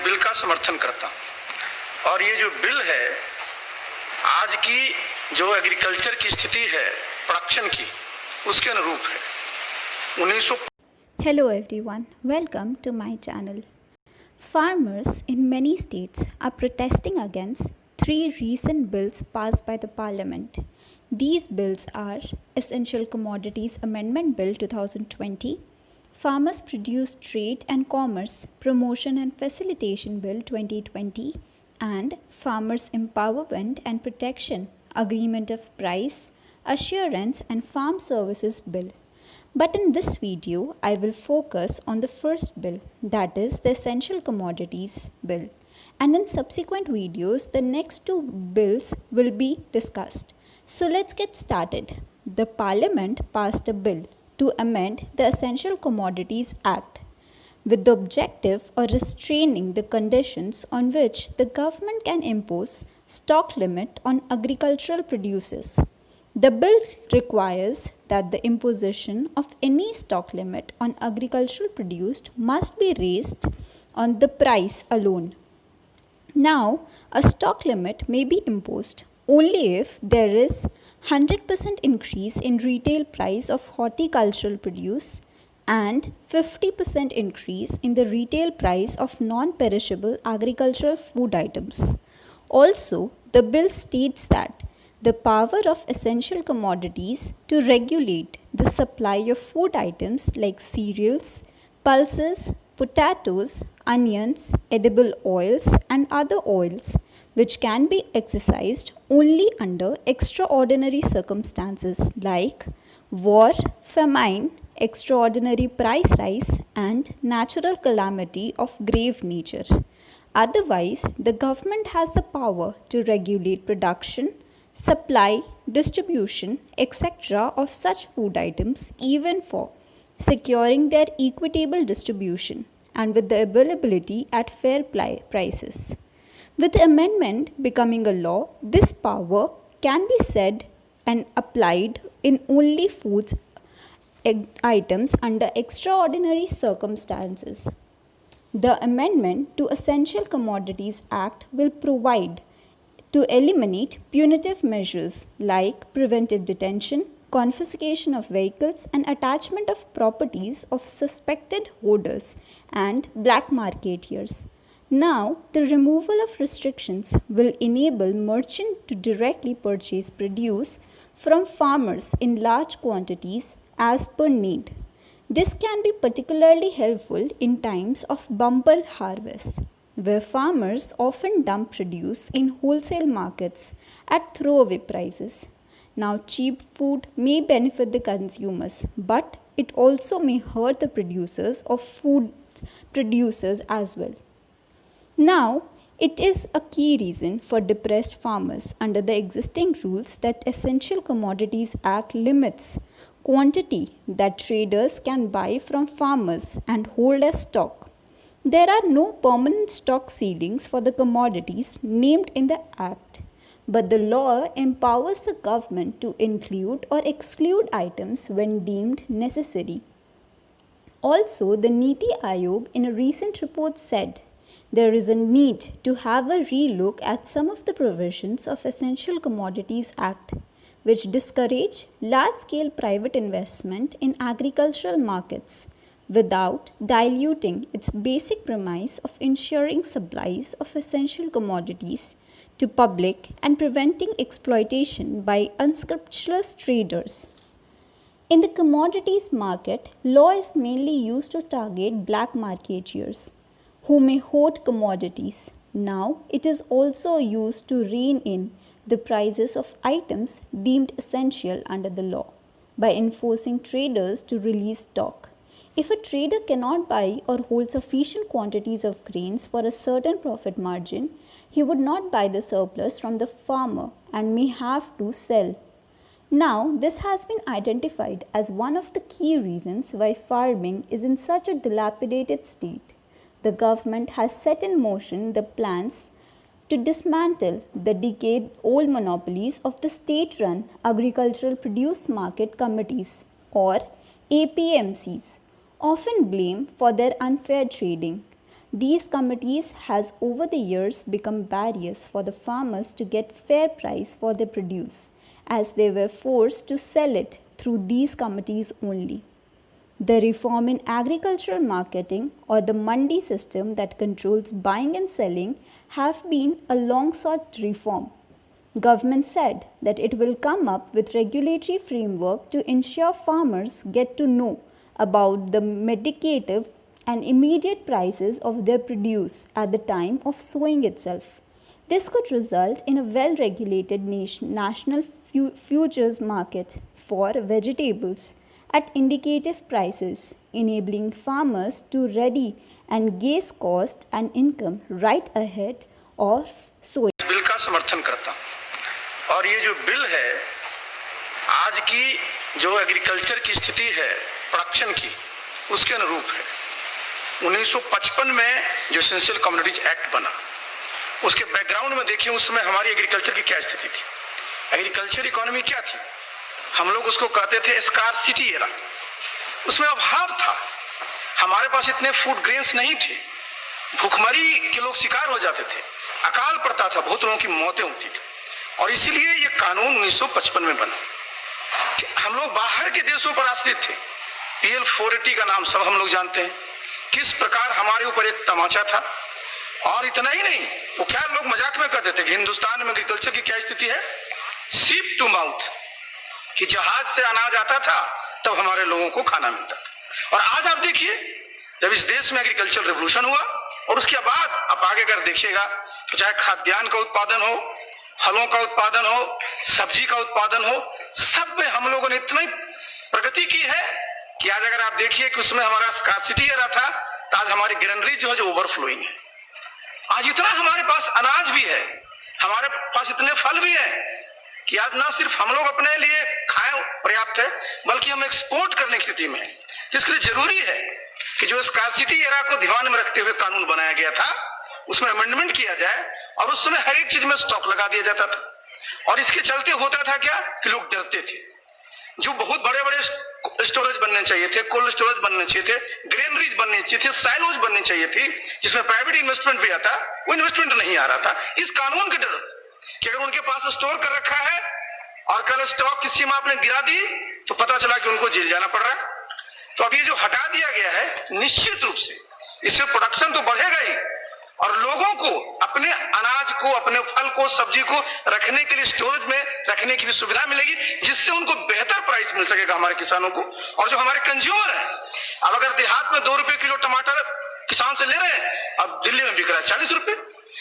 Bill का समर्थन करता हूं। और ये जो बिल है आज की जो एग्रीकल्चर की स्थिति है प्रोडक्शन की, उसके अनुरूप है। 1900 Hello everyone, welcome to my channel. Farmers in many states are protesting against three recent bills passed by the parliament. These bills are Essential Commodities Amendment Bill 2020, Farmers Produce Trade and Commerce Promotion and Facilitation Bill 2020, and Farmers Empowerment and Protection Agreement of Price, Assurance and Farm Services Bill. But in this video, I will focus on the first bill, that is the Essential Commodities Bill. And in subsequent videos, the next two bills will be discussed. So let's get started. The Parliament passed a bill to amend the Essential Commodities Act with the objective of restraining the conditions on which the government can impose stock limit on agricultural produces. The bill requires that the imposition of any stock limit on agricultural produce must be raised on the price alone. Now, a stock limit may be imposed only if there is 100% increase in retail price of horticultural produce and 50% increase in the retail price of non-perishable agricultural food items. Also, the bill states that the power of essential commodities to regulate the supply of food items like cereals, pulses, potatoes, onions, edible oils, and other oils, which can be exercised only under extraordinary circumstances like war, famine, extraordinary price rise, and natural calamity of grave nature. Otherwise, the government has the power to regulate production, supply, distribution, etc. of such food items even for securing their equitable distribution and with the availability at fair prices. With the amendment becoming a law, this power can be said and applied in only foods items under extraordinary circumstances. The amendment to Essential Commodities Act will provide to eliminate punitive measures like preventive detention, confiscation of vehicles, and attachment of properties of suspected hoarders and black marketeers. Now, the removal of restrictions will enable merchants to directly purchase produce from farmers in large quantities as per need. This can be particularly helpful in times of bumper harvest, where farmers often dump produce in wholesale markets at throwaway prices. Now, cheap food may benefit the consumers, but it also may hurt the producers of food producers as well. Now, it is a key reason for depressed farmers under the existing rules that Essential Commodities Act limits quantity that traders can buy from farmers and hold as stock. There are no permanent stock ceilings for the commodities named in the Act, but the law empowers the government to include or exclude items when deemed necessary. Also, the Niti Aayog in a recent report said there is a need to have a relook at some of the provisions of Essential Commodities Act which discourage large-scale private investment in agricultural markets without diluting its basic premise of ensuring supplies of essential commodities to public and preventing exploitation by unscrupulous traders. In the commodities market, law is mainly used to target black marketeers who may hoard commodities. Now, it is also used to rein in the prices of items deemed essential under the law by enforcing traders to release stock. If a trader cannot buy or hold sufficient quantities of grains for a certain profit margin, he would not buy the surplus from the farmer and may have to sell. Now, this has been identified as one of the key reasons why farming is in such a dilapidated state. The government has set in motion the plans to dismantle the decade-old monopolies of the state-run Agricultural Produce Market Committees or APMCs, often blamed for their unfair trading. These committees has over the years become barriers for the farmers to get fair price for their produce, as they were forced to sell it through these committees only. The reform in agricultural marketing or the mandi system that controls buying and selling have been a long sought reform. Government said that it will come up with regulatory framework to ensure farmers get to know about the medicative and immediate prices of their produce at the time of sowing itself. This could result in a well-regulated national futures market for vegetables at indicative prices, enabling farmers to ready and gauge cost and income right ahead of sowing. इस bill का समर्थन करता हूं और ये जो bill है आज की जो एग्रीकल्चर की स्थिति है प्रोडक्शन की उसके अनुरूप है। 1955 में जो एसेंशियल कमोडिटीज एक्ट बना उसके बैकग्राउंड में देखिए उस समय हमारी एग्रीकल्चर की क्या स्थिति थी। एग्रीकल्चर इकोनॉमी क्या थी? हम लोग उसको कहते थे स्कार्सिटी एरा। उसमें अभाव था, हमारे पास इतने फूड ग्रेन्स नहीं थे, भूखमरी के लोग शिकार हो जाते थे, अकाल पड़ता था, बहुत लोगों की मौतें होती थी और इसीलिए ये कानून 1955 में बना। हम लोग बाहर के देशों पर आश्रित थे। PL 480 का नाम सब हम लोग जानते हैं, किस प्रकार हमारे ऊपर एक तमाचा था। और इतना ही नहीं, वो क्या लोग मजाक में कहते थे कि हिंदुस्तान में एग्रीकल्चर की क्या स्थिति है, सीप टू माउथ, कि जहाज से अनाज आता था तब हमारे लोगों को खाना मिलता था। और आज आप देखिए जब इस देश में एग्रीकल्चर रेवोल्यूशन हुआ और उसके बाद आप आगे अगर देखिएगा तो चाहे खाद्यान्न का उत्पादन हो, फलों का उत्पादन हो, सब्जी का उत्पादन हो, सब में हम लोगों ने इतनी प्रगति की है कि आज अगर आप देखिए कि उसमें हमारा स्कार्सिटी एरा था तो आज हमारी ग्रेनरी जो है जो ओवरफ्लोइंग है। आज इतना हमारे पास अनाज भी है, हमारे पास इतने फल भी हैं कि आज ना सिर्फ हम लोग अपने लिए खाएं पर्याप्त है बल्कि हम एक्सपोर्ट करने की स्थिति में है। तो इसके लिए जरूरी है कि जो स्कार्सिटी एरा को ध्यान में रखते हुए कानून बनाया गया था उसमें अमेंडमेंट किया जाए और उस समय हर एक चीज में स्टॉक लगा दिया जाता था। और इसके चलते होता था क्या कि लोग डरते थे। जो बहुत बड़े बड़े स्टोरेज बनने चाहिए थे, कोल्ड स्टोरेज बनने चाहिए थे, ग्रेनरीज बनने चाहिए थे, साइलोज बननी चाहिए थी जिसमें प्राइवेट इन्वेस्टमेंट भी आता, वो इन्वेस्टमेंट नहीं आ रहा था इस कानून के डर से कि अगर उनके पास स्टोर कर रखा है और कल स्टॉक किसी में आपने गिरा दी तो पता चला कि उनको जेल जाना पड़ रहा है। तो अब ये जो हटा दिया गया है निश्चित रूप से इससे प्रोडक्शन तो बढ़ेगा ही और लोगों को अपने अनाज को, अपने फल को, सब्जी को रखने के लिए स्टोरेज में रखने की भी सुविधा मिलेगी जिससे उनको बेहतर प्राइस मिल सकेगा हमारे किसानों को। और जो हमारे कंज्यूमर है, अब अगर देहात में 2 रुपए किलो टमाटर किसान से ले रहे हैं, अब दिल्ली में बिक रहा है 40 रुपए,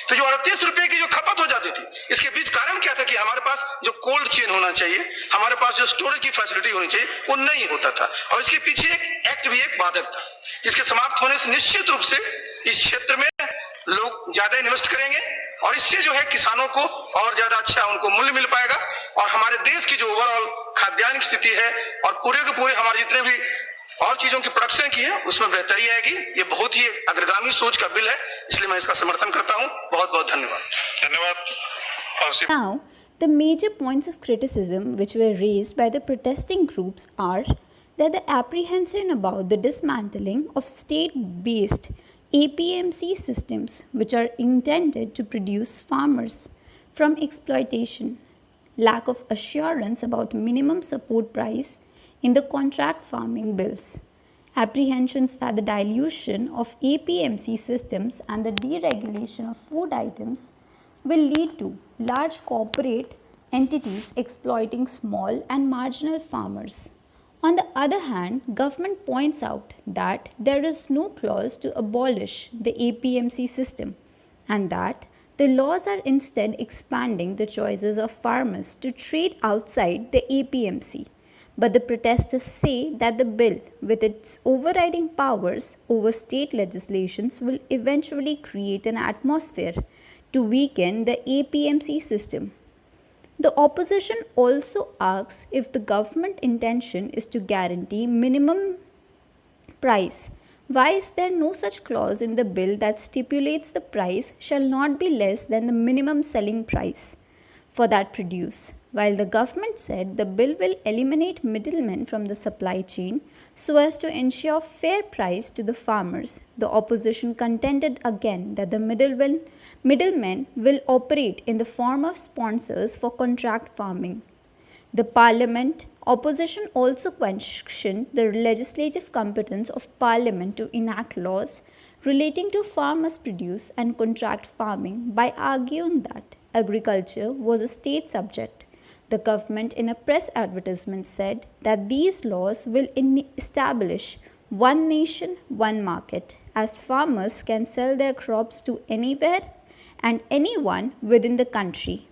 तो जो 38 रुपए की जो खपत हो जाती थी, इसके बीच कारण क्या था कि हमारे पास जो कोल्ड चेन होना चाहिए, हमारे पास जो स्टोरेज की फैसिलिटी होनी चाहिए वो नहीं होता था। और इसके पीछे एक एक्ट भी एक बाधक था जिसके समाप्त होने से निश्चित रूप से इस क्षेत्र में लोग ज्यादा इन्वेस्ट करेंगे और इससे जो है किसानों को और ज्यादा अच्छा उनको मूल्य मिल पाएगा और हमारे देश की जो ओवरऑल खाद्यान्न की स्थिति है और पूरे के पूरे हमारे जितने भी और चीजों की प्रोडक्शन की है उसमें बेहतरी आएगी। ये बहुत ही अग्रगामी सोच का बिल है, इसलिए मैं इसका समर्थन करता हूं। बहुत बहुत धन्यवाद। Now, the major points of criticism which were raised by the protesting groups are that the apprehension about the dismantling of state-based APMC systems which are intended to produce farmers from exploitation, lack of assurance about minimum support price in the contract farming bills, apprehensions that the dilution of APMC systems and the deregulation of food items will lead to large corporate entities exploiting small and marginal farmers. On the other hand, government points out that there is no clause to abolish the APMC system and that the laws are instead expanding the choices of farmers to trade outside the APMC. But the protesters say that the bill, with its overriding powers over state legislations, will eventually create an atmosphere to weaken the APMC system. The opposition also asks if the government intention is to guarantee minimum price. Why is there no such clause in the bill that stipulates the price shall not be less than the minimum selling price for that produce? while the government said the bill will eliminate middlemen from the supply chain so as to ensure fair price to the farmers, the opposition contended again that the middlemen will operate in the form of sponsors for contract farming. The Parliament opposition also questioned the legislative competence of Parliament to enact laws relating to farmers' produce and contract farming by arguing that agriculture was a state subject. The government, in a press advertisement, said that these laws will establish one nation, one market, as farmers can sell their crops to anywhere and anyone within the country